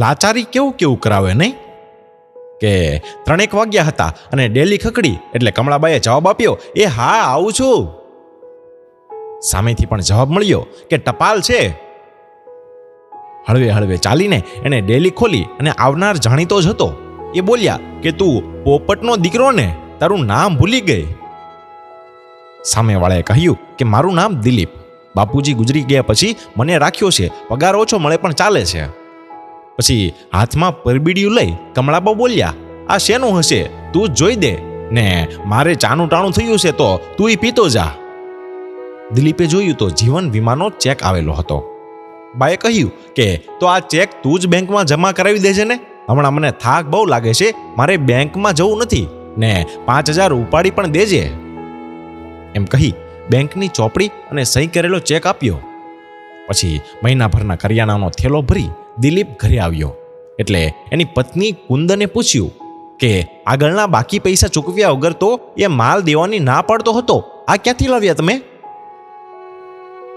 લાચારી કેવું કેવું કરાવે નહીં? કે 3 વાગ્યા હતા અને ડેલી ખકડી એટલે કમળાબાઈએ જવાબ આપ્યો, એ હા આવું છું. સામેથી પણ જવાબ મળ્યો કે ટપાલ છે. હળવે હળવે ચાલીને એને ડેલી ખોલી અને આવનાર જાણીતો જ હતો. એ બોલ્યા કે તું પોપટનો દીકરો ને, તારું નામ ભૂલી ગઈ. સામેવાળાએ કહ્યું કે મારું નામ દિલીપ. બાપુજી ગુજરી ગયા પછી મને રાખ્યો છે, પગાર ઓછો મળે પણ ચાલે છે. પછી હાથમાં પરબીડિયું લઈ કમળાબા બોલ્યા, આ શેનું હશે, તું જ જોઈ દે ને, મારે ચાનું ટાણું થયું છે તો તુંય પીતો જા. દિલીપે જોયું તો જીવન વીમાનો ચેક આવેલો હતો. બાએ કહ્યું કે તો આ ચેક તું જ બેંકમાં જમા કરાવી દેજે ને, હમણાં મને થાક બહુ લાગે છે, મારે બેંકમાં જવું નથી ને 5,000 ઉપાડી પણ દેજે. એમ કહી બેંકની ચોપડી અને સહી કરેલો ચેક આપ્યો. પછી મહિનાભરના કરિયાણાનો થેલો ભરી દિલીપ ઘરે આવ્યો. એટલે એની પત્ની કુંદને પૂછ્યું કે આગળના બાકી પૈસા ચૂકવ્યા વગર તો એ માલ દેવાની ના પાડતો હતો, આ ક્યાંથી લાવ્યા તમે?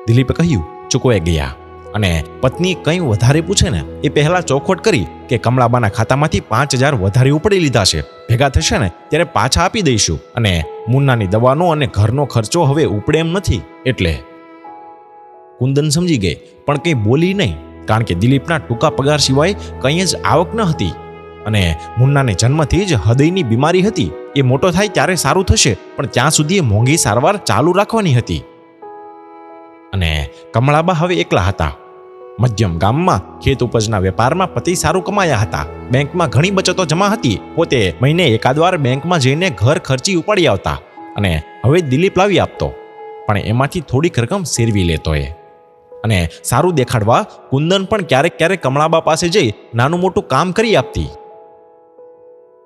દિલીપે કહ્યું ચૂકવાઈ ગયા. અને પત્ની કંઈ વધારે પૂછે ને એ પહેલા ચોખવટ કરી કે કમળાબાના ખાતામાંથી 5,000 વધારે ઉપડી લીધા છે, ભેગા થશે ને ત્યારે પાછા આપી દઈશું, અને મુન્નાની દવાનો અને ઘરનો ખર્ચો હવે ઉપડે એમ નથી. એટલે કુંદન સમજી ગઈ પણ કંઈ બોલી નહીં, કારણ કે દિલીપના ટૂંકા પગાર સિવાય કંઈ જ આવક ન હતી. અને મુન્નાને જન્મથી જ હૃદયની બીમારી હતી. એ મોટો થાય ત્યારે સારું થશે, પણ ત્યાં સુધી એ મોંઘી સારવાર ચાલુ રાખવાની હતી. અને કમળાબા હવે એકલા હતા. મધ્યમ ગામમાં ખેત ઉપજના વેપારમાં પતિ સારું કમાયા હતા. બેંકમાં ઘણી બચતો જમા હતી. પોતે મહિને એકાદ વાર બેંકમાં જઈને ઘર ખર્ચી ઉપાડી આવતા અને હવે દિલીપ લાવી આપતો, પણ એમાંથી થોડીક રકમ સેરવી લેતો એ. અને સારું દેખાડવા કુંદન પણ ક્યારેક ક્યારેક કમળાબા પાસે જઈ નાનું મોટું કામ કરી આપતી.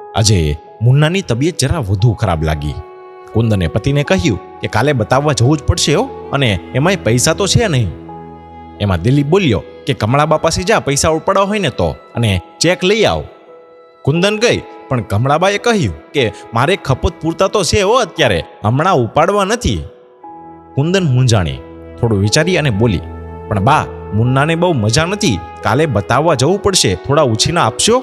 આજે મુન્નાની તબિયત જરા વધુ ખરાબ લાગી. કુંદને પતિને કહ્યું કે કાલે બતાવવા જવું જ પડશે હો, અને એમાંય પૈસા તો છે નહીં. એમાં દિલીપ બોલ્યો કે કમળાબા પાસે જા, પૈસા ઉપાડવા હોય ને તો, અને ચેક લઈ આવ. કુંદન ગઈ, પણ કમળાબાએ કહ્યું કે મારે ખપત પૂરતા તો છે હો અત્યારે, હમણાં ઉપાડવા નથી. કુંદન મૂંઝાણી, થોડું વિચારી અને બોલી, પણ બા મુન્નાને બહુ મજા નથી, કાલે બતાવવા જવું પડશે, થોડા ઉછીના આપશો?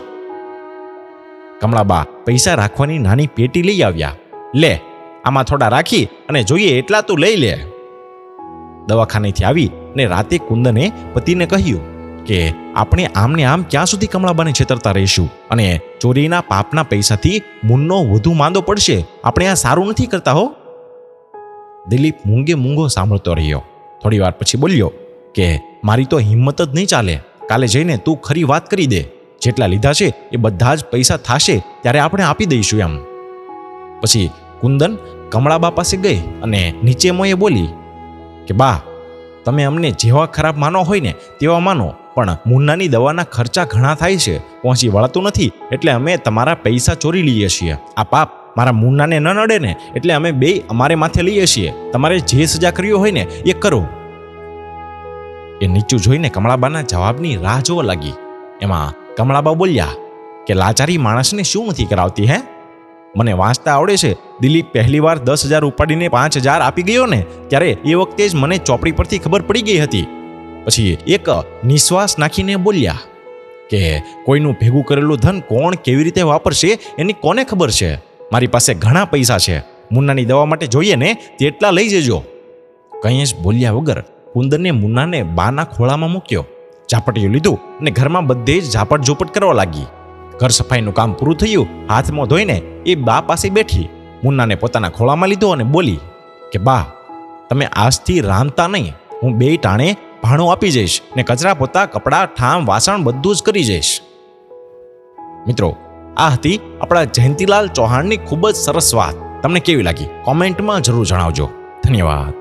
કમળાબા પૈસા રાખવાની નાની પેટી લઈ આવ્યા. લે, આમાં થોડા રાખી અને જોઈએ એટલા તું લઈ લે. દવાખાનેથી આવી ને રાતે કુંદને પતિને કહ્યું કે આપણે આમને આમ ક્યાં સુધી કમળાબાને છેતરતા રહીશું, અને ચોરીના પાપના પૈસાથી મુન્નો વધુ માંદો પડશે, આપણે આ સારું નથી કરતા હો. દિલીપ મૂંગે મૂંગો સાંભળતો રહ્યો. થોડી વાર પછી બોલ્યો કે મારી તો હિંમત જ નહીં ચાલે, કાલે જઈને તું ખરી વાત કરી દે, જેટલા લીધા છે એ બધા જ પૈસા થાશે ત્યારે આપણે આપી દઈશું એમ. પછી કુંદન કમળાબા પાસે ગઈ અને નીચે મોએ બોલી કે બા તમે અમને જેવા ખરાબ માનો હોય ને તેવા માનો, પણ મુન્નાની દવાના ખર્ચા ઘણા થાય છે, પહોંચી વળતું નથી, એટલે અમે તમારા પૈસા ચોરી લઈએ છીએ. આ પાપ મારા મુન્નાને ન નડે ને એટલે અમે બે અમારે માથે લઈએ છીએ, તમારે જે સજા કર્યો હોય ને એ કરો. એ નીચું જોઈને કમળાબાના જવાબની રાહ જોવા લાગી. એમાં કમળાબા બોલ્યા કે લાચારી માણસને શું નથી કરાવતી હે? મને વાંચતા આવડે છે. દિલીપ પહેલી વાર 10,000 ઉપાડીને 5,000 આપી ગયો ને ત્યારે એ વખતે જ મને ચોપડી પરથી ખબર પડી ગઈ હતી. પછી એક નિશ્વાસ નાખીને બોલ્યા કે કોઈનું ભેગું કરેલું ધન કોણ કેવી રીતે વાપરશે એની કોને ખબર છે? મારી પાસે ઘણા પૈસા છે, મુન્નાની દવા માટે જોઈએ ને તેટલા લઈ જજો. કંઈ જ બોલ્યા વગર કુંદને મુન્નાને બાના ખોળામાં મૂક્યો. ઝાપટીયું લીધું અને ઘરમાં બધે જ ઝાપટ ઝૂપટ કરવા લાગી. ઘર સફાઈનું કામ પૂરું થયું, હાથમાં ધોઈને એ બા પાસે બેઠી. મુન્નાને પોતાના ખોળામાં લીધો અને બોલી કે બા તમે આજથી રાંધતા નહીં, હું 2 ટાણે ભાણું આપી જઈશ ને કચરા પોતા કપડાં ઠામ વાસણ બધું જ કરી જઈશ. મિત્રો, આ હતી આપણા જયંતીલાલ ચૌહાણની ખૂબ જ સરસ વાત. તમને કેવી લાગી કોમેન્ટમાં જરૂર જણાવજો. ધન્યવાદ.